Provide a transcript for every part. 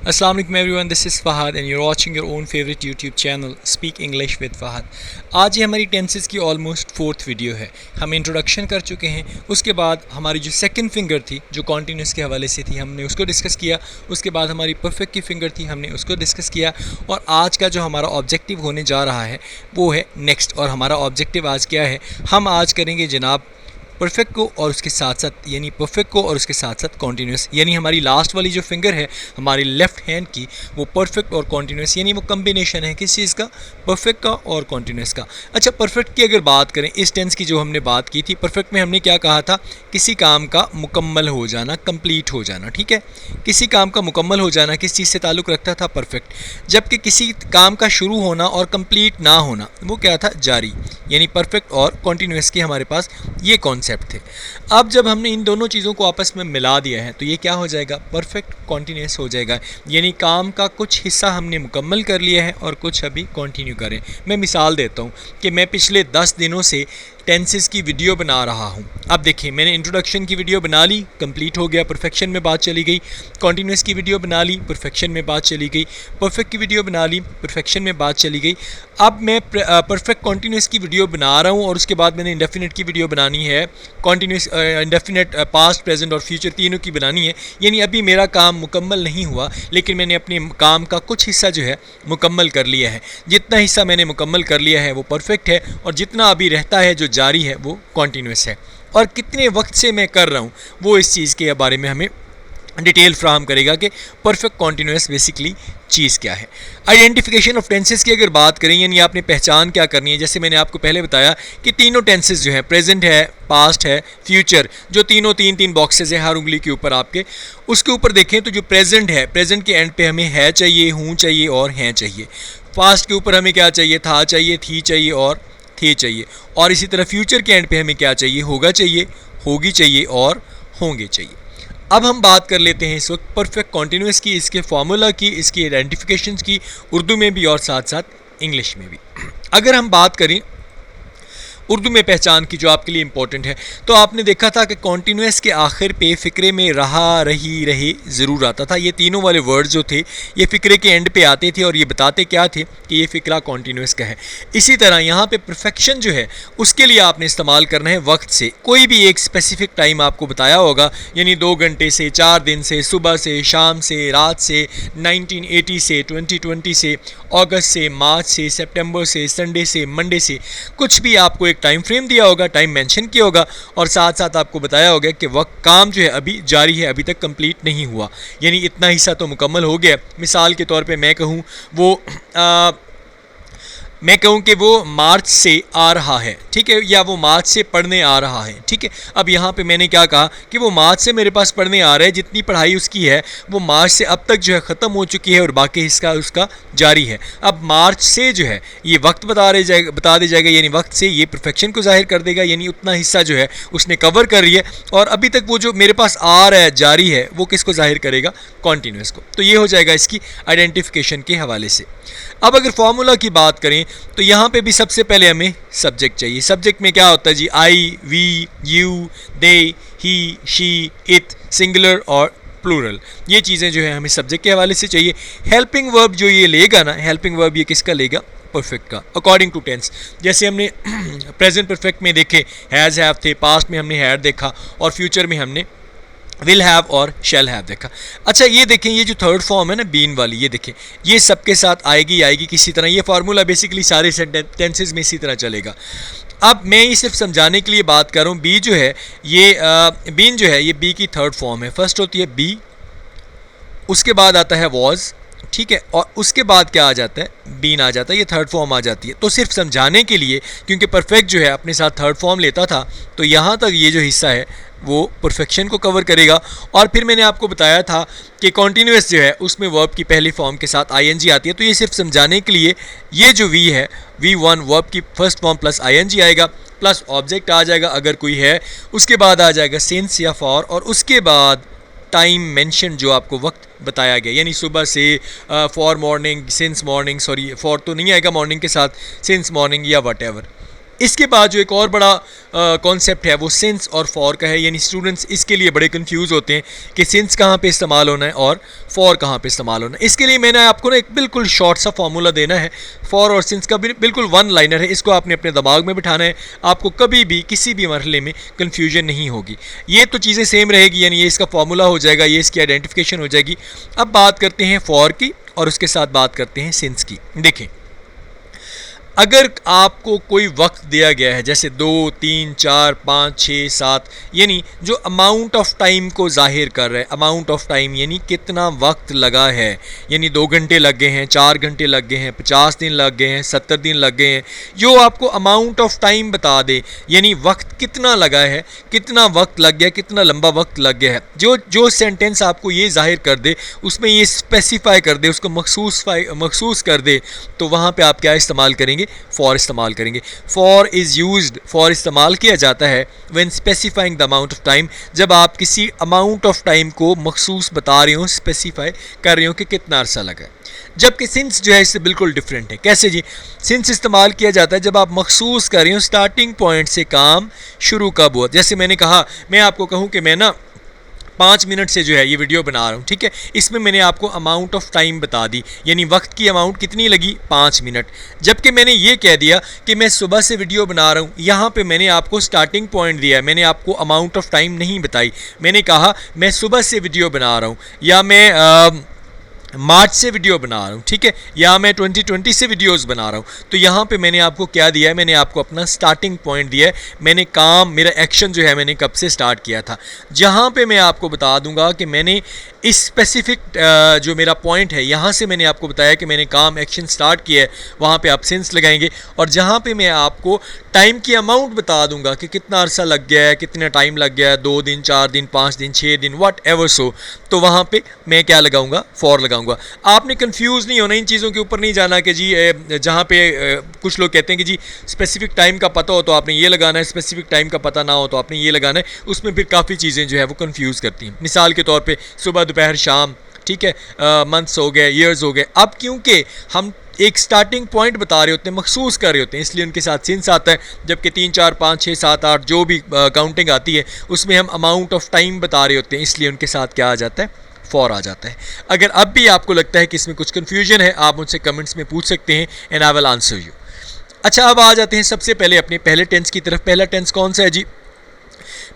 Assalamu alaikum everyone, this is Fahad and you're watching your own favorite YouTube channel Speak English with Fahad। आज ये हमारी tenses की almost fourth video है। हम introduction कर चुके हैं, उसके बाद हमारी जो सेकंड फिंगर थी जो कॉन्टीन्यूस के हवाले से थी हमने उसको डिस्कस किया। उसके बाद हमारी परफेक्ट की फिंगर थी, हमने उसको डिस्कस किया। और आज का जो हमारा ऑब्जेक्टिव होने जा रहा है वो है नेक्स्ट। और हमारा ऑब्जेक्टिव आज क्या है, हम आज करेंगे जनाब परफेक्ट को और उसके साथ साथ यानी परफेक्ट को और उसके साथ साथ कॉन्टीन्यूस। यानी हमारी लास्ट वाली जो फिंगर है हमारी लेफ़्ट हैंड की वो परफेक्ट और कॉन्टीन्यूस यानी वो कम्बिनेशन है किस चीज़ का, परफेक्ट का और कॉन्टीन्यूस का। अच्छा, परफेक्ट की अगर बात करें, इस टेंस की जो हमने बात की थी, परफेक्ट में हमने क्या कहा था, किसी काम का मुकम्मल हो जाना, कंप्लीट हो जाना। ठीक है, किसी काम का मुकम्मल हो जाना किस चीज़ से ताल्लुक़ रखता था, परफेक्ट। जबकि किसी काम का शुरू होना और कंप्लीट ना होना वो क्या था, जारी। यानी परफेक्ट और कॉन्टीन्यूस की हमारे पास ये कॉन्सेप्ट थे। अब जब हमने इन दोनों चीज़ों को आपस में मिला दिया है तो ये क्या हो जाएगा, परफेक्ट कॉन्टीन्यूस हो जाएगा। यानी काम का कुछ हिस्सा हमने मुकम्मल कर लिया है और कुछ अभी कंटिन्यू करें। मैं मिसाल देता हूँ कि मैं पिछले 10 दिनों से टेंसेस की वीडियो बना रहा हूँ। अब देखिए, मैंने इंट्रोडक्शन की वीडियो बना ली, कंप्लीट हो गया, परफेक्शन में बात चली गई। कॉन्टीन्यूस की वीडियो बना ली, परफेक्शन में बात चली गई। परफेक्ट की वीडियो बना ली, परफेक्शन में बात चली गई। अब मैं परफेक्ट कॉन्टीन्यूस की वीडियो बना रहा हूँ और उसके बाद मैंने इंडेफिनेट की वीडियो बनानी है, कॉन्टीन्यूस इंडेफिनेट पास्ट प्रेजेंट और फ्यूचर तीनों की बनानी है। यानी अभी मेरा काम मुकम्मल नहीं हुआ, लेकिन मैंने अपने काम का कुछ हिस्सा जो है मुकम्मल कर लिया है। जितना हिस्सा मैंने मुकम्मल कर लिया है वो परफेक्ट है और जितना अभी रहता है जो जारी है वो कॉन्टीन्यूस है। और कितने वक्त से मैं कर रहा हूँ वो इस चीज़ के बारे में हमें डिटेल फ्राहम करेगा कि परफेक्ट कॉन्टीन्यूस बेसिकली चीज़ क्या है। आइडेंटिफिकेशन ऑफ टेंसेस की अगर बात करें, यानी आपने पहचान क्या करनी है, जैसे मैंने आपको पहले बताया कि तीनों टेंसेस जो है, प्रेजेंट है, पास्ट है, फ्यूचर, जो तीनों तीन बॉक्सेस हैं हर उंगली के ऊपर आपके, उसके ऊपर देखें तो जो प्रेजेंट है, प्रेजेंट के एंड पे हमें है चाहिए, हूँ चाहिए और हैं चाहिए। पास्ट के ऊपर हमें क्या चाहिए, था चाहिए, थी चाहिए और थे चाहिए। और इसी तरह फ्यूचर के एंड पे हमें क्या चाहिए, होगा चाहिए, होगी चाहिए और होंगे चाहिए। अब हम बात कर लेते हैं इस वक्त परफेक्ट कॉन्टीन्यूस की, इसके फार्मूला की, इसकी आइडेंटिफिकेशंस की, उर्दू में भी और साथ साथ इंग्लिश में भी। अगर हम बात करें उर्दू में पहचान की जो आपके लिए इंपॉर्टेंट है, तो आपने देखा था कि कॉन्टीन्यूस के आखिर पे फ़िक्रे में रहा, रही, रहे ज़रूर आता था। ये तीनों वाले वर्ड जो थे ये फ़िक्रे के एंड पे आते थे और ये बताते क्या थे कि ये फ़िक्रा कॉन्टीन्यूस का है। इसी तरह यहाँ पे परफेक्शन जो है उसके लिए आपने इस्तेमाल करना है वक्त से। कोई भी एक स्पेसिफिक टाइम आपको बताया होगा, यानी 2 घंटे से, 4 दिन से, सुबह से, शाम से, रात से, 1980 से, 2020 से, अगस्त से, मार्च से, सितंबर से, संडे से, मंडे से, कुछ भी आपको एक टाइम फ्रेम दिया होगा, टाइम मेंशन किया होगा और साथ साथ आपको बताया होगा कि वक्त काम जो है अभी जारी है, अभी तक कंप्लीट नहीं हुआ, यानी इतना हिस्सा तो मुकम्मल हो गया। मिसाल के तौर पे मैं कहूँ कि वो मार्च से आ रहा है, ठीक है, या वो मार्च से पढ़ने आ रहा है, ठीक है। अब यहाँ पे मैंने क्या कहा कि वो मार्च से मेरे पास पढ़ने आ रहा है, जितनी पढ़ाई उसकी है वो मार्च से अब तक जो है ख़त्म हो चुकी है और बाकी हिस्सा उसका जारी है। अब मार्च से जो है ये वक्त बता दे जाएगा, यानी वक्त से ये परफेक्शन को जाहिर कर देगा, यानी उतना हिस्सा जो है उसने कवर कर रही है और अभी तक वो जो मेरे पास आ रहा है, जारी है, वो किसको जाहिर करेगा, कॉन्टीन्यूस को। तो ये हो जाएगा इसकी आइडेंटिफिकेशन के हवाले से। अब अगर फार्मूला की बात करें तो यहाँ पे भी सबसे पहले हमें सब्जेक्ट चाहिए। सब्जेक्ट में क्या होता है जी, I, we, you, they, he, she, it, singular और प्लूरल, ये चीज़ें जो है हमें सब्जेक्ट के हवाले से चाहिए। हेल्पिंग वर्ब जो ये लेगा ना, हेल्पिंग वर्ब ये किसका लेगा, परफेक्ट का, अकॉर्डिंग टू टेंस। जैसे हमने प्रेजेंट परफेक्ट में देखे हैज़ हैव थे, पास्ट में हमने हैड देखा और फ्यूचर में हमने विल हैव और शैल हैव देखा। अच्छा, ये देखें, ये जो थर्ड फॉर्म है ना बीन वाली, ये देखें, ये सबके साथ आएगी किसी तरह। ये फार्मूला बेसिकली सारे टेंसेज में इसी तरह चलेगा। अब मैं ये सिर्फ समझाने के लिए बात कर रहा हूँ। बी जो है ये बीन जो है ये बी की थर्ड फॉर्म है। फर्स्ट होती है बी, उसके बाद आता है वॉज, ठीक है, और उसके बाद क्या आ जाता है, बीन आ जाता है, ये थर्ड फॉर्म आ जाती है। तो सिर्फ समझाने के लिए, क्योंकि परफेक्ट जो है अपने साथ थर्ड फॉर्म लेता था, तो यहाँ तक ये जो हिस्सा है वो परफेक्शन को कवर करेगा। और फिर मैंने आपको बताया था कि कॉन्टीन्यूस जो है उसमें वर्ब की पहली फॉर्म के साथ आईएनजी आती है। तो ये सिर्फ समझाने के लिए, ये जो वी है, V1 वर्ब की फर्स्ट फॉर्म प्लस आईएनजी आएगा, प्लस ऑब्जेक्ट आ जाएगा अगर कोई है, उसके बाद आ जाएगा सिंस या फॉर, और उसके बाद टाइम मेंशन जो आपको वक्त बताया गया, यानी सुबह से, for morning, since morning, sorry for तो नहीं आएगा मॉर्निंग के साथ, सिंस मॉर्निंग या वट एवर। इसके बाद जो एक और बड़ा कॉन्सेप्ट है वो सिंस और फॉर का है, यानी स्टूडेंट्स इसके लिए बड़े कंफ्यूज होते हैं कि सिंस कहाँ पे इस्तेमाल होना है और फॉर कहाँ पे इस्तेमाल होना है। इसके लिए मैंने आपको ना एक बिल्कुल शॉर्ट सा फार्मूला देना है फॉर और सिंस का, बिल्कुल वन लाइनर है। इसको आपने अपने दिमाग में बिठाना है, आपको कभी भी किसी भी मरहले में कन्फ्यूजन नहीं होगी। ये तो चीज़ें सेम रहेगी, यानी ये इसका फार्मूला हो जाएगा, ये इसकी आइडेंटिफिकेशन हो जाएगी। अब बात करते हैं फॉर की और उसके साथ बात करते हैं सिंस की। देखें, अगर आपको कोई वक्त दिया गया है जैसे 2, 3, 4, 5, 6, 7, यानी जो अमाउंट ऑफ टाइम को जाहिर कर रहा है, अमाउंट ऑफ टाइम यानी कितना वक्त लगा है, यानी 2 घंटे लग गए हैं, 4 घंटे लग गए हैं, 50 दिन लग गए हैं, 70 दिन लग गए हैं, जो आपको अमाउंट ऑफ टाइम बता दे, यानी वक्त कितना लगा है, कितना वक्त लग गया, कितना लंबा वक्त लग गया है, जो सेंटेंस आपको ये जाहिर कर दे, उसमें ये स्पेसिफाई कर दे, उसको मखसूस कर दे, तो वहाँ पर आप क्या इस्तेमाल करेंगे? फॉर इस्तेमाल करेंगे। फॉर इज़ यूज्ड, फॉर इस्तेमाल किया जाता है when specifying the amount of time, जब आप किसी अमाउंट ऑफ टाइम को मखसूस बता रहे हो, स्पेसिफाई कर रहे हो कि कितना अरसा लगा है। जबकि सिंस जो है इससे बिल्कुल डिफरेंट है। कैसे जी? सिंस इस्तेमाल किया जाता है जब आप मखसूस कर रहे हो स्टार्टिंग पॉइंट से काम शुरू कब हुआ। जैसे मैंने कहा, मैं आपको कहूँ कि मैं ना 5 मिनट से जो है ये वीडियो बना रहा हूँ, ठीक है, इसमें मैंने आपको अमाउंट ऑफ टाइम बता दी, यानी वक्त की अमाउंट कितनी लगी, 5 मिनट। जबकि मैंने ये कह दिया कि मैं सुबह से वीडियो बना रहा हूँ, यहाँ पे मैंने आपको स्टार्टिंग पॉइंट दिया है, मैंने आपको अमाउंट ऑफ टाइम नहीं बताई। मैंने कहा मैं सुबह से वीडियो बना रहा हूँ, या मैं मार्च से वीडियो बना रहा हूँ, ठीक है, या मैं 2020 से वीडियोस बना रहा हूँ। तो यहाँ पे मैंने आपको क्या दिया है? मैंने आपको अपना स्टार्टिंग पॉइंट दिया है, मैंने काम, मेरा एक्शन जो है मैंने कब से स्टार्ट किया था। जहाँ पे मैं आपको बता दूंगा कि मैंने इस स्पेसिफिक जो मेरा पॉइंट है, यहाँ से मैंने आपको बताया कि मैंने काम, एक्शन स्टार्ट किया है, वहाँ पे आप सिंस लगाएंगे। और जहाँ पे मैं आपको टाइम की अमाउंट बता दूंगा कि कितना अरसा लग गया है, कितना टाइम लग गया है, 2 दिन, 4 दिन, 5 दिन, 6 दिन, वट एवर सो, तो वहाँ पे मैं क्या लगाऊंगा? फॉर लगाऊंगा। आपने कंफ्यूज नहीं होना, इन चीज़ों के ऊपर नहीं जाना कि जी जहाँ पे कुछ लोग कहते हैं कि जी स्पेसिफिक टाइम का पता हो तो आपने ये लगाना है, स्पेसिफिक टाइम का पता ना हो तो आपने ये लगाना है, उसमें फिर काफ़ी चीज़ें जो है वो कंफ्यूज करती हैं। मिसाल के तौर पे सुबह, दोपहर, शाम, ठीक है, मंथ्स हो गए, ईयर्स हो गए। अब क्योंकि हम एक स्टार्टिंग पॉइंट बता रहे होते हैं, मखसूस कर रहे होते हैं, इसलिए उनके साथ सिंस आता है। जबकि 3, 4, 5, 6, 7, 8 जो भी काउंटिंग आती है उसमें हम अमाउंट ऑफ टाइम बता रहे होते हैं, इसलिए उनके साथ क्या आ जाता है? फॉर आ जाता है। अगर अब भी आपको लगता है कि इसमें कुछ कन्फ्यूजन है, आप मुझसे कमेंट्स में पूछ सकते हैं and I will answer you. अच्छा, अब आ जाते हैं सबसे पहले अपने पहले टेंस की तरफ। पहला टेंस कौन सा है जी?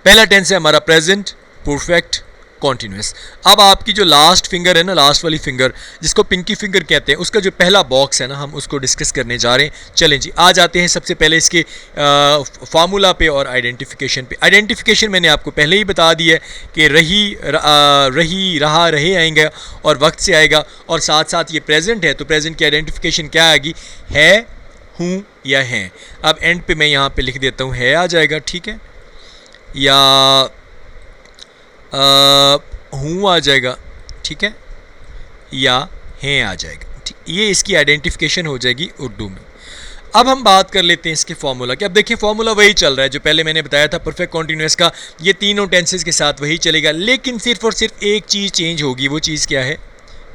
पहला टेंस है हमारा प्रेजेंट परफेक्ट कॉन्टीन्यूस। अब आपकी जो लास्ट फिंगर है ना, लास्ट वाली फिंगर जिसको पिंकी फिंगर कहते हैं, उसका जो पहला बॉक्स है ना, हम उसको डिस्कस करने जा रहे हैं। चलें जी, आ जाते हैं सबसे पहले इसके फार्मूला पे और आइडेंटिफिकेशन पे। आइडेंटिफिकेशन मैंने आपको पहले ही बता दी है कि रही, रहा, रहे आएंगे और वक्त से आएगा, और साथ साथ ये प्रेजेंट है तो प्रेजेंट की आइडेंटिफिकेशन क्या आएगी? है, हूँ या हैं। अब एंड पे मैं यहाँ पे लिख देता हूँ है आ जाएगा, ठीक है, या हूँ आ जाएगा, ठीक है, या हैं आ जाएगा, ठीक। ये इसकी आइडेंटिफिकेशन हो जाएगी उर्दू में। अब हम बात कर लेते हैं इसके फार्मूला की। अब देखिए, फार्मूला वही चल रहा है जो पहले मैंने बताया था परफेक्ट कॉन्टीन्यूअस का, ये तीनों टेंसेस के साथ वही चलेगा, लेकिन सिर्फ और सिर्फ एक चीज़ चेंज होगी। वो चीज़ क्या है?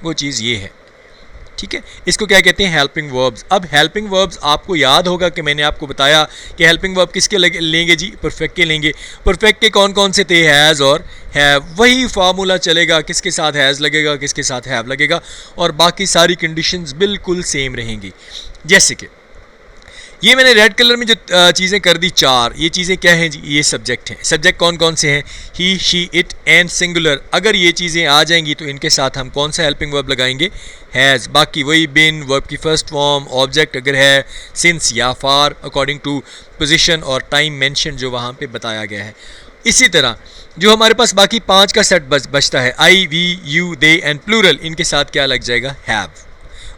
वो चीज़ ये है, ठीक है, इसको क्या कहते हैं? Helping verbs. अब हेल्पिंग वर्ब्स आपको याद होगा कि मैंने आपको बताया कि हेल्पिंग वर्ब किसके लेंगे जी? परफेक्ट के लेंगे। परफेक्ट के कौन कौन से थे? हैज़ और हैव। वही फार्मूला चलेगा, किसके साथ हैज़ लगेगा, किसके साथ हैव लगेगा, और बाकी सारी कंडीशंस बिल्कुल सेम रहेंगी। जैसे कि ये मैंने रेड कलर में जो चीज़ें कर दी 4, ये चीज़ें क्या हैं जी? ये सब्जेक्ट हैं। सब्जेक्ट कौन कौन से हैं? ही, शी, इट एंड सिंगुलर। अगर ये चीज़ें आ जाएंगी तो इनके साथ हम कौन सा हेल्पिंग वर्ब लगाएंगे? हैज़। बाकी वही बिन, वर्ब की फर्स्ट फॉर्म, ऑब्जेक्ट अगर है, सिंस या फार अकॉर्डिंग टू पोजीशन और टाइम मेंशन जो वहाँ पे बताया गया है। इसी तरह जो हमारे पास बाकी 5 का सेट बचता है, I, we, you, they and plural, इनके साथ क्या लग जाएगा? हैव।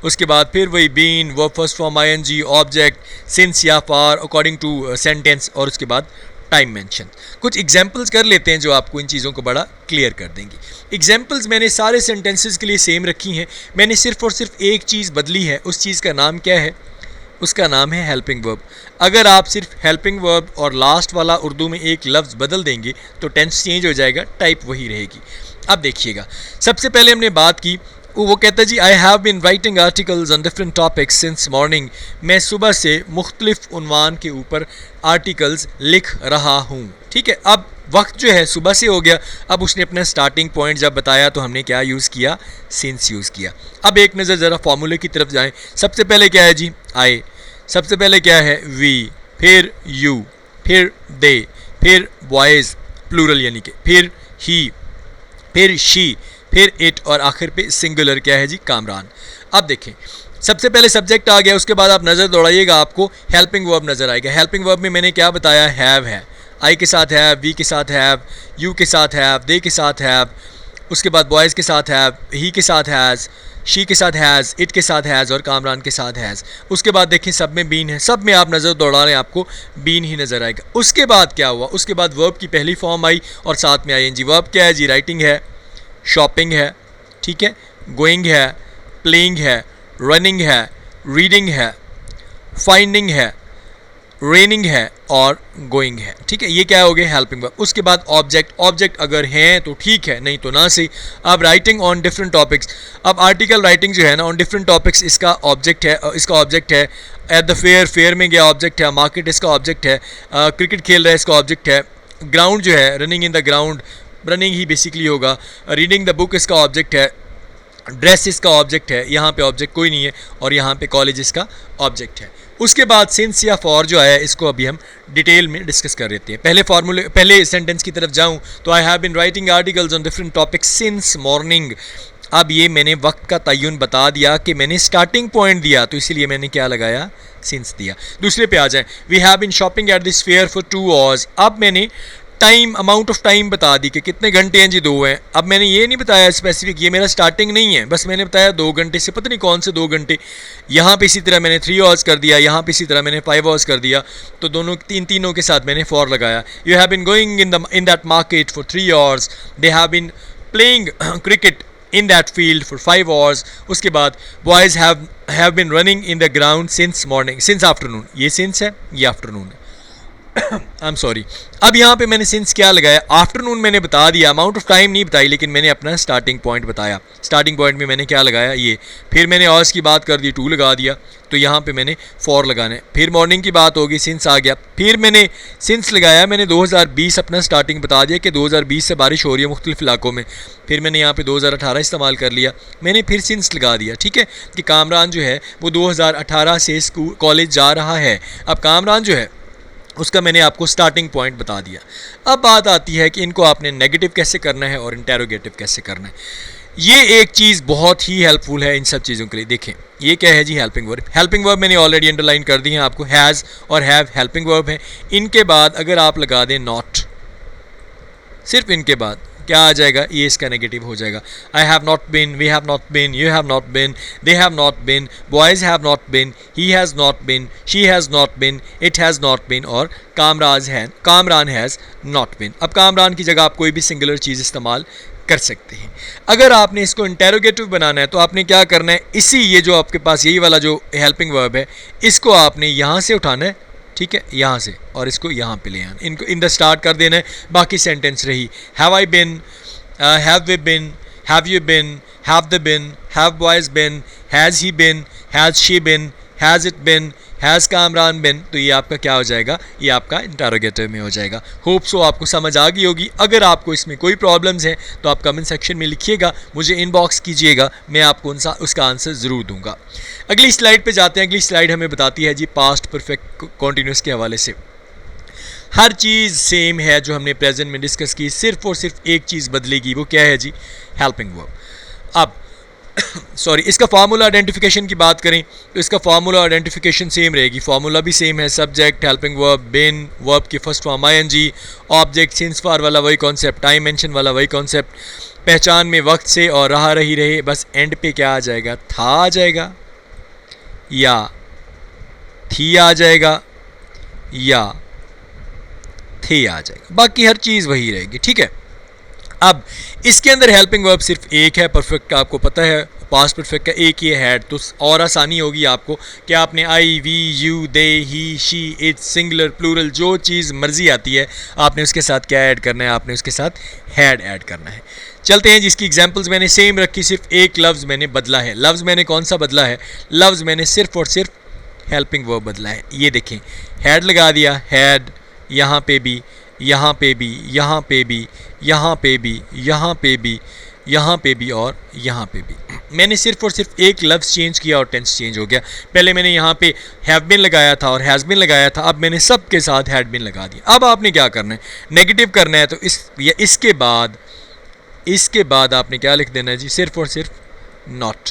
उसके बाद फिर वही been, verb first form ING, object, since या फार अकॉर्डिंग टू सेंटेंस, और उसके बाद टाइम मेंशन। कुछ एग्जांपल्स कर लेते हैं जो आपको इन चीज़ों को बड़ा क्लियर कर देंगी। एग्जांपल्स मैंने सारे सेंटेंसेस के लिए सेम रखी हैं, मैंने सिर्फ और सिर्फ एक चीज़ बदली है। उस चीज़ का नाम क्या है? उसका नाम है हेल्पिंग वर्ब। अगर आप सिर्फ हेल्पिंग वर्ब और लास्ट वाला उर्दू में एक लफ्ज़ बदल देंगे तो टेंस चेंज हो जाएगा, टाइप वही रहेगी। अब देखिएगा, सबसे पहले हमने बात की वो कहता है जी I have been writing articles on different topics since morning. मैं सुबह से मुख्तलिफ उन्वान के ऊपर आर्टिकल्स लिख रहा हूँ। ठीक है, अब वक्त जो है सुबह से हो गया। अब उसने अपना स्टार्टिंग पॉइंट जब बताया तो हमने क्या यूज़ किया, सिंस यूज़ किया। अब एक नज़र ज़रा फार्मूले की तरफ जाएं। सबसे पहले क्या है जी, आई। सबसे पहले क्या है, वी। फिर यू, फिर दे, फिर बॉयज़ प्लूरल यानी कि, फिर ही, फिर शी, फिर इट, और आखिर पे सिंगुलर क्या है जी, कामरान। अब देखें, सबसे पहले सब्जेक्ट आ गया, उसके बाद आप नज़र दौड़ाइएगा, आपको हेल्पिंग वर्ब नज़र आएगा। हेल्पिंग वर्ब में मैंने क्या बताया, हैव है, आई के साथ हैव, वी के साथ हैव, यू के साथ हैव, दे के साथ हैव, उसके बाद बॉयज़ के साथ हैव, ही के साथ हैज़, शी के साथ हैज़, इट के साथ हैज़, और कामरान के साथ हैज़। उसके बाद देखें सब में बीन है, सब में आप नज़र दौड़ा रहे हैं, आपको बीन ही नज़र आएगा। उसके बाद क्या हुआ, उसके बाद वर्ब की पहली फॉर्म आई और साथ में आईएनजी। वर्ब क्या है जी, राइटिंग है, शॉपिंग है, ठीक है, गोइंग है, प्लेइंग है, रनिंग है, रीडिंग है, फाइंडिंग है, रेनिंग है और गोइंग है। ठीक है, ये क्या हो गए, हेल्पिंग वर्ब। उसके बाद ऑब्जेक्ट, ऑब्जेक्ट अगर हैं तो ठीक है, नहीं तो ना सही। अब राइटिंग ऑन डिफरेंट टॉपिक्स, अब आर्टिकल राइटिंग जो है ना ऑन डिफरेंट टॉपिक्स, इसका ऑब्जेक्ट है, इसका ऑब्जेक्ट है। एट द फेयर, फेयर में गया, ऑब्जेक्ट है। मार्केट इसका ऑब्जेक्ट है। क्रिकेट खेल रहा है, इसका ऑब्जेक्ट है। ग्राउंड जो है, running in the ground, running he basically होगा। रीडिंग द बुक इसका ऑब्जेक्ट है। ड्रेस इसका ऑब्जेक्ट है, यहाँ पे ऑब्जेक्ट कोई नहीं है, और यहाँ पे कॉलेज इसका ऑब्जेक्ट है। उसके बाद सिंस या फॉर जो आया, इसको अभी हम डिटेल में डिस्कस कर लेते हैं। पहले सेंटेंस की तरफ जाऊँ तो I have been writing articles on different topics since morning. अब ये मैंने वक्त का तयन बता दिया कि मैंने स्टार्टिंग पॉइंट दिया, तो इसीलिए मैंने क्या लगाया, सिंस दिया। दूसरे पे आ जाए, we have been shopping at this fair for 2 hours. अब मैंने टाइम, अमाउंट ऑफ टाइम बता दी कि कितने घंटे हैं जी, 2 हैं। अब मैंने ये नहीं बताया स्पेसिफिक, ये मेरा स्टार्टिंग नहीं है, बस मैंने बताया 2 घंटे से, पता नहीं कौन से 2 घंटे। यहाँ पे इसी तरह मैंने 3 आवर्स कर दिया, यहाँ पे इसी तरह मैंने 5 आवर्स कर दिया, तो दोनों तीनों के साथ मैंने फॉर लगाया। You have been going in that market for 3 hours. They have been playing cricket in that field for 5 hours. उसके बाद boys have been running in the ground since morning, since afternoon. ये since है, ये afternoon है। I am sorry. अब यहाँ पे मैंने सिंस क्या लगाया, आफ्टरनून मैंने बता दिया, अमाउंट ऑफ टाइम नहीं बताई, लेकिन मैंने अपना स्टार्टिंग पॉइंट बताया। स्टार्टिंग पॉइंट में मैंने क्या लगाया, ये। फिर मैंने आवर्स की बात कर दी, 2 लगा दिया, तो यहाँ पे मैंने 4 लगाने। फिर मॉर्निंग की बात होगी, सिंस आ गया। फिर मैंने सिंस लगाया, मैंने 2020 अपना स्टार्टिंग बता दिया कि 2020 से बारिश हो रही है मुख्तलिफ इलाकों में। फिर मैंने यहाँ पे 2018 इस्तेमाल कर लिया, मैंने फिर सिंस लगा दिया। ठीक है, कि कामरान जो है वो 2018 से स्कूल कॉलेज जा रहा है। अब कामरान जो है उसका मैंने आपको स्टार्टिंग पॉइंट बता दिया। अब बात आती है कि इनको आपने नेगेटिव कैसे करना है और इंटेरोगेटिव कैसे करना है। ये एक चीज़ बहुत ही हेल्पफुल है इन सब चीज़ों के लिए। देखें, ये क्या है जी, हेल्पिंग वर्ब। हेल्पिंग वर्ब मैंने ऑलरेडी अंडरलाइन कर दी है आपको, हैज़ और हैव हेल्पिंग वर्ब है। इनके बाद अगर आप लगा दें नॉट, सिर्फ इनके बाद क्या आ जाएगा, ये इसका नेगेटिव हो जाएगा। I have not been, we have not been, you have not been, they have not been, boys have not been, he has not been, she has not been, it has not been, और Kamran has not बिन। अब कामरान की जगह आप कोई भी singular चीज़ इस्तेमाल कर सकते हैं। अगर आपने इसको इंटेरोगेटिव बनाना है तो आपने क्या करना है, इसी ये जो आपके पास यही वाला जो हेल्पिंग वर्ब है, इसको आपने यहाँ से उठाना है, ठीक है, यहाँ से, और इसको यहाँ पे ले आना, इनको इन द स्टार्ट कर देना है। बाकी सेंटेंस रही, have I been, have we been, have you been, have they been, have boys been, has he been, has she been, has it been, has Kamran been. तो ये आपका क्या हो जाएगा, ये आपका इंटरोगेटिव में हो जाएगा। होप सो आपको समझ आ गई होगी। अगर आपको इसमें कोई प्रॉब्लम्स हैं तो आप कमेंट सेक्शन में लिखिएगा, मुझे इनबॉक्स कीजिएगा, मैं आपको उसका आंसर ज़रूर दूंगा। अगली स्लाइड पे जाते हैं। अगली स्लाइड हमें बताती है जी पास्ट परफेक्ट कॉन्टीन्यूस के हवाले से हर चीज़ सेम है जो हमने प्रेजेंट में डिस्कस की, सिर्फ और सिर्फ एक चीज़ बदलेगी, वो क्या है जी, हेल्पिंग वर्ब। अब सॉरी, इसका फार्मूला आइडेंटिफिकेशन की बात करें तो इसका फार्मूला आइडेंटिफिकेशन सेम रहेगी। फार्मूला भी सेम है, subject, helping verb, been, verb की first form ING, object since for वाला वही कॉन्सेप्ट, टाइम मेंशन वाला वही कॉन्सेप्ट, पहचान में वक्त से और रहा रही रहे, बस एंड पे क्या आ जाएगा, था आ जाएगा या थी आ जाएगा या थे आ जाएगा, बाकी हर चीज़ वही रहेगी। ठीक है, अब इसके अंदर हेल्पिंग वर्ब सिर्फ एक है, परफेक्ट का आपको पता है, पास्ट परफेक्ट का एक ही है, तो और आसानी होगी आपको कि आपने I, we, you, they, he, she, it, singular, plural, जो चीज़ मर्जी आती है आपने उसके साथ क्या ऐड करना है, आपने उसके साथ हैड ऐड करना है। चलते हैं जिसकी एग्जांपल्स मैंने सेम रखी, सिर्फ एक लफ्ज़ मैंने बदला है। लफ्ज़ मैंने कौन सा बदला है? लफ्ज़ मैंने सिर्फ और सिर्फ हेल्पिंग वर्ब बदला है। ये देखें, हैड लगा दिया, हैड, यहाँ पे भी, यहाँ पे भी, यहाँ पे भी, यहाँ पे भी, यहाँ पे भी, यहाँ पे भी और यहाँ पे भी। मैंने सिर्फ और सिर्फ एक लफ्ज़ चेंज किया और टेंस चेंज हो गया। पहले मैंने यहाँ पे हैव बिन लगाया था और हैज़ बिन लगाया था, अब मैंने सब के साथ हैड बिन लगा दिया। अब आपने क्या करना है? नेगेटिव करना है, तो इसके बाद आपने क्या लिख देना है जी? सिर्फ और सिर्फ नॉट।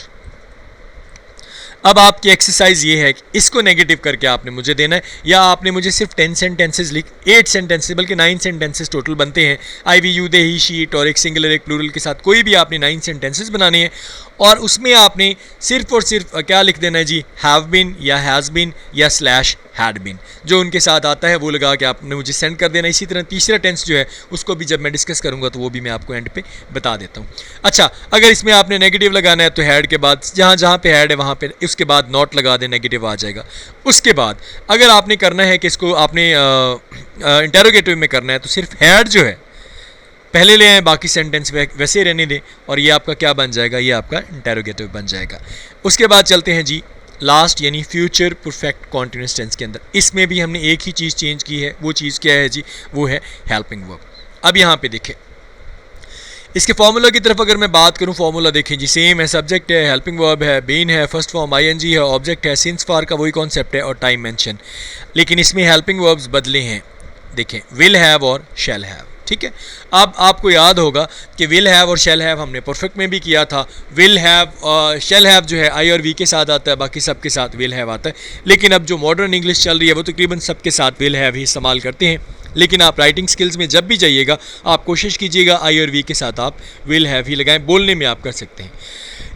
अब आपकी एक्सरसाइज ये है कि इसको नेगेटिव करके आपने मुझे देना है, या आपने मुझे सिर्फ 10 सेंटेंसेस 8 सेंटेंसेस बल्कि 9 सेंटेंसेस टोटल बनते हैं। I, we, you, they, he, she, it और एक सिंगुलर एक प्लूरल के साथ कोई भी आपने 9 सेंटेंसेस बनाने हैं, और उसमें आपने सिर्फ और सिर्फ क्या लिख देना है जी? हैव बिन या हैज़ बिन या स्लैश हैड बिन, जो उनके साथ आता है वो लगा के आपने मुझे सेंड कर देना। इसी तरह तीसरा टेंस जो है उसको भी जब मैं डिस्कस करूंगा तो वो भी मैं आपको एंड पे बता देता हूँ। अच्छा, अगर इसमें आपने नेगेटिव लगाना है तो हैड के बाद जहाँ जहाँ पे हैड है वहाँ पे उसके बाद नॉट लगा दें, नेगेटिव आ जाएगा। उसके बाद अगर आपने करना है कि इसको आपने इंटेरोगेटिव में करना है तो सिर्फ हैड जो है पहले ले आए, बाकी सेंटेंस वैसे रहने दें, और ये आपका क्या बन जाएगा? ये आपका इंटेरोगेटिव बन जाएगा। उसके बाद चलते हैं जी लास्ट यानी फ्यूचर परफेक्ट कॉन्टिन्यूअस टेंस के अंदर। इसमें भी हमने एक ही चीज़ चेंज की है, वो चीज़ क्या है जी? वो है हेल्पिंग वर्ब। अब यहाँ पे देखें, इसके फार्मूला की तरफ अगर मैं बात करूँ, फार्मूला देखें जी, सेम है, सब्जेक्ट है, हेल्पिंग वर्ब है, बीन है, फर्स्ट फॉर्म आईएनजी है, ऑब्जेक्ट है, सिंस फार का वही कॉन्सेप्ट है, और टाइम मेंशन। लेकिन इसमें हेल्पिंग वर्ब्स बदले हैं, देखें, विल हैव और शैल हैव। ठीक है, अब आपको याद होगा कि विल हैव और शैल हैव हमने परफेक्ट में भी किया था। विल हैव शैल हैव जो है आई और वी के साथ आता है, बाकी सबके साथ विल हैव आता है। लेकिन अब जो मॉडर्न इंग्लिश चल रही है वो तकरीबन सबके साथ विल हैव ही इस्तेमाल करते हैं। लेकिन आप राइटिंग स्किल्स में जब भी जाइएगा आप कोशिश कीजिएगा आई और वी के साथ आप विल हैव ही लगाएं। बोलने में आप कर सकते हैं,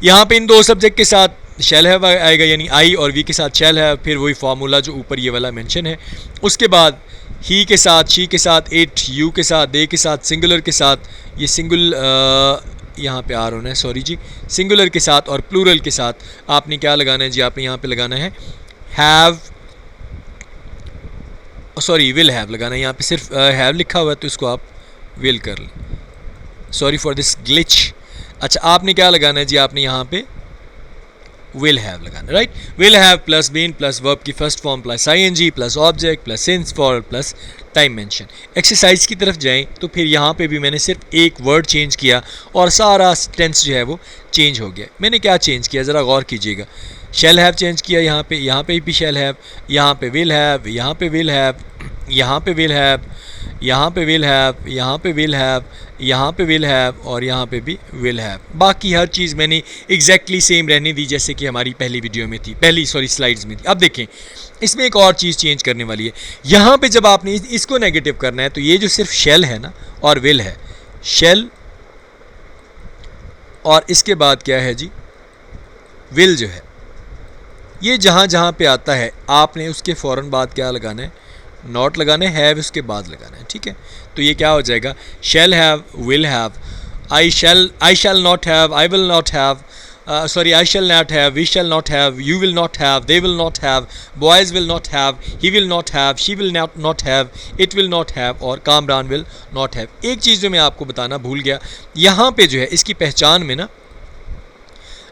यहाँ पे इन दो सब्जेक्ट के साथ शैल हैव आएगा, यानी आई और वी के साथ शैल हैव, फिर वही फार्मूला जो ऊपर ये वाला मेंशन है। उसके बाद ही के साथ, शी के साथ, इट, यू के साथ, दे के साथ, सिंगुलर के साथ, ये सिंगुल यहाँ पे आर होना है, सॉरी जी, सिंगुलर के साथ और प्लूरल के साथ आपने क्या लगाना है जी? आपने यहाँ पे लगाना है हैव, सॉरी विल हैव लगाना है। यहाँ पे सिर्फ हैव लिखा हुआ है तो इसको आप विल कर लें, सॉरी फॉर दिस ग्लिच। अच्छा, आपने क्या लगाना है जी? आपने यहाँ पे विल हैव लगाना, right? Will have plus been plus verb की first form plus ING plus object plus since for plus time mention. Exercise की तरफ जाएं तो फिर यहाँ पे भी मैंने सिर्फ एक वर्ड चेंज किया और सारा टेंस जो है वो चेंज हो गया। मैंने क्या चेंज किया ज़रा गौर कीजिएगा। शैल हैव चेंज किया, यहाँ पे भी शैल हैव, यहाँ पे विल हैव, यहाँ पे विल हैव, यहाँ पे विल हैव, यहाँ पे विल हैव, यहाँ पे विल हैव, यहाँ पे विल हैव और यहाँ पे भी विल हैव। बाकी हर चीज़ मैंने एग्जैक्टली सेम रहने दी जैसे कि हमारी पहली वीडियो में थी, स्लाइड्स में थी। अब देखें, इसमें एक और चीज़ चेंज करने वाली है। यहाँ पे जब आपने इसको नेगेटिव करना है तो ये जो सिर्फ शेल है ना और विल है, शेल और इसके बाद क्या है जी? विल जो है, ये जहाँ जहाँ पे आता है आपने उसके फ़ौरन बाद क्या लगाना है? नॉट लगाना है, हैव उसके बाद लगाना है। ठीक है, तो ये क्या हो जाएगा? Shall have, will have, I shall not have, I will not have, sorry I shall not have, we shall not have, you will not have, they will not have, boys will not have, he will not have, she will not have, it will not have और Kamran will not have. एक चीज़ जो मैं आपको बताना भूल गया, यहाँ पे जो है इसकी पहचान में ना,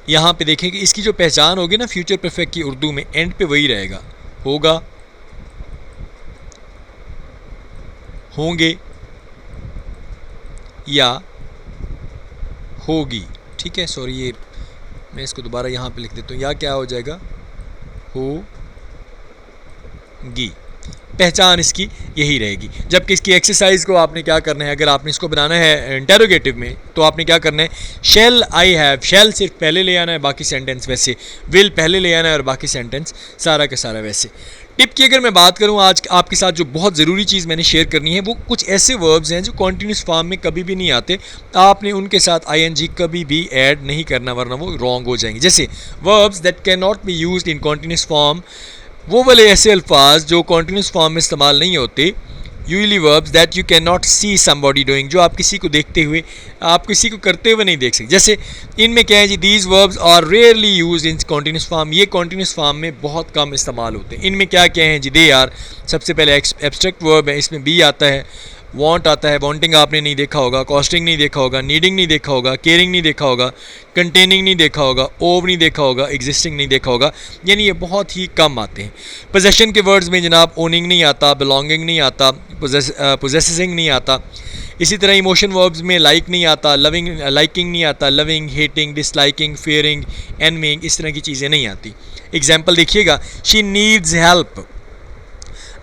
यहाँ पे देखें कि इसकी जो पहचान होगी ना फ्यूचर परफेक्ट की उर्दू में, एंड पे वही रहेगा, होगा, होंगे या होगी। ठीक है, सॉरी ये मैं इसको दोबारा यहाँ पे लिख देता हूँ, या क्या हो जाएगा? होगी। पहचान इसकी यही रहेगी। जबकि इसकी एक्सरसाइज को आपने क्या करना है, अगर आपने इसको बनाना है इंटेरोगेटिव में तो आपने क्या करना है? शैल आई हैव, शैल सिर्फ पहले ले आना है, बाकी सेंटेंस वैसे, विल पहले ले आना है और बाकी सेंटेंस सारा का सारा वैसे। टिप की अगर मैं बात करूं आज आपके साथ, जो बहुत ज़रूरी चीज़ मैंने शेयर करनी है, वो कुछ ऐसे वर्ब्स हैं जो कॉन्टीन्यूस फॉर्म में कभी भी नहीं आते। आपने उनके साथ आईएनजी कभी भी ऐड नहीं करना वरना वो रॉन्ग हो जाएंगे। जैसे verbs that can not be used in continuous form, वो वाले ऐसे अल्फाज जो कॉन्टीन्यूस फॉर्म में इस्तेमाल नहीं होते। Usually verbs that you can not see somebody doing, जो आप किसी को देखते हुए, आप किसी को करते हुए नहीं देख सकते। जैसे इनमें क्या है जी? These verbs are rarely use in continuous form, ये कॉन्टीन्यूस फॉर्म में बहुत कम इस्तेमाल होते हैं। इनमें क्या क्या है जी? दे आर सबसे पहले एब्स्ट्रैक्ट वर्ब है, इसमें बी आता है, वांट आता है, वांटिंग आपने नहीं देखा होगा, कॉस्टिंग नहीं देखा होगा, नीडिंग नहीं देखा होगा, केयरिंग नहीं देखा होगा, कंटेनिंग नहीं देखा होगा, ओव नहीं देखा होगा, एग्जिस्टिंग नहीं देखा होगा, यानी ये बहुत ही कम आते हैं। पोजेशन के वर्ड्स में जनाब ओनिंग नहीं आता, बिलोंगिंग नहीं आता, पोजेसिंग नहीं आता। इसी तरह इमोशन वर्ब्स में लाइक नहीं आता, लविंग लाइकिंग नहीं आता, लविंग, हेटिंग, डिसलाइकिंग, फेयरिंग, एनमिंग, इस तरह की चीज़ें नहीं आती। एग्जाम्पल देखिएगा, शी नीड्स हेल्प।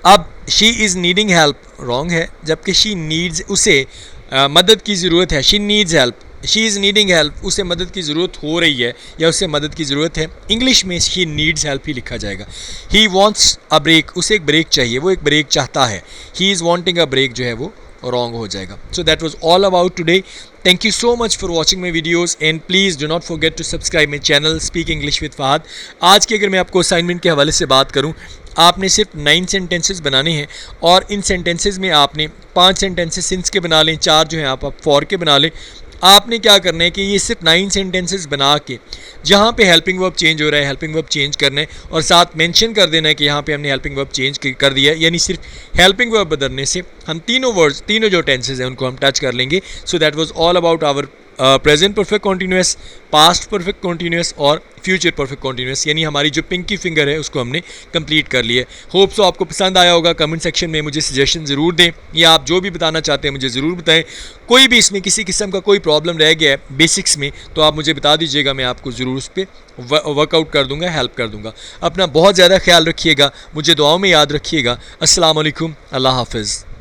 अब she is needing help wrong है, जबकि शी नीड्स, उसे मदद की ज़रूरत है। She needs help, she is needing help, उसे मदद की ज़रूरत हो रही है या उसे मदद की ज़रूरत है। इंग्लिश में शी नीड्स हेल्प ही लिखा जाएगा। ही वॉन्ट्स अ ब्रेक, उसे एक ब्रेक चाहिए, वो एक ब्रेक चाहता है। He is wanting a break जो है वो रॉन्ग हो जाएगा। So that was all about today. Thank you so much for watching my videos and please do not forget to subscribe my channel Speak English with Fahad। आज की अगर मैं आपको असाइनमेंट के हवाले से बात करूं, आपने सिर्फ 9 सेंटेंसेस बनाने हैं और इन सेंटेंसेस में आपने 5 सेंटेंसेस सिंस के बना लें, 4 जो हैं आप फॉर के बना लें। आपने क्या करना है कि ये सिर्फ 9 सेंटेंसेस बना के जहाँ पे हेल्पिंग वर्ब चेंज हो रहा है हेल्पिंग वर्ब चेंज करना है और साथ मेंशन कर देना है कि यहाँ पे हमने हेल्पिंग वर्ब चेंज कर दिया है, यानी सिर्फ हेल्पिंग वर्ब बदलने से हम तीनों वर्ड्स, तीनों जो टेंसेज हैं उनको हम टच कर लेंगे। So that was all about our present perfect continuous, past perfect continuous और फ्यूचर परफेक्ट कॉन्टीन्यूस, यानी हमारी जो पिंकी फिंगर है उसको हमने कंप्लीट कर लिया है। होप सो आपको पसंद आया होगा। कमेंट सेक्शन में मुझे सजेशन ज़रूर दें या आप जो भी बताना चाहते हैं मुझे ज़रूर बताएं। कोई भी इसमें किसी किस्म का कोई प्रॉब्लम रह गया है बेसिक्स में तो आप मुझे बता दीजिएगा, मैं आपको ज़रूर उस पर वर्कआउट कर दूँगा, हेल्प कर दूँगा। अपना बहुत ज़्यादा ख्याल रखिएगा, मुझे दुआओं में याद रखिएगा। अस्सलाम वालेकुम, अल्लाह हाफ़िज़।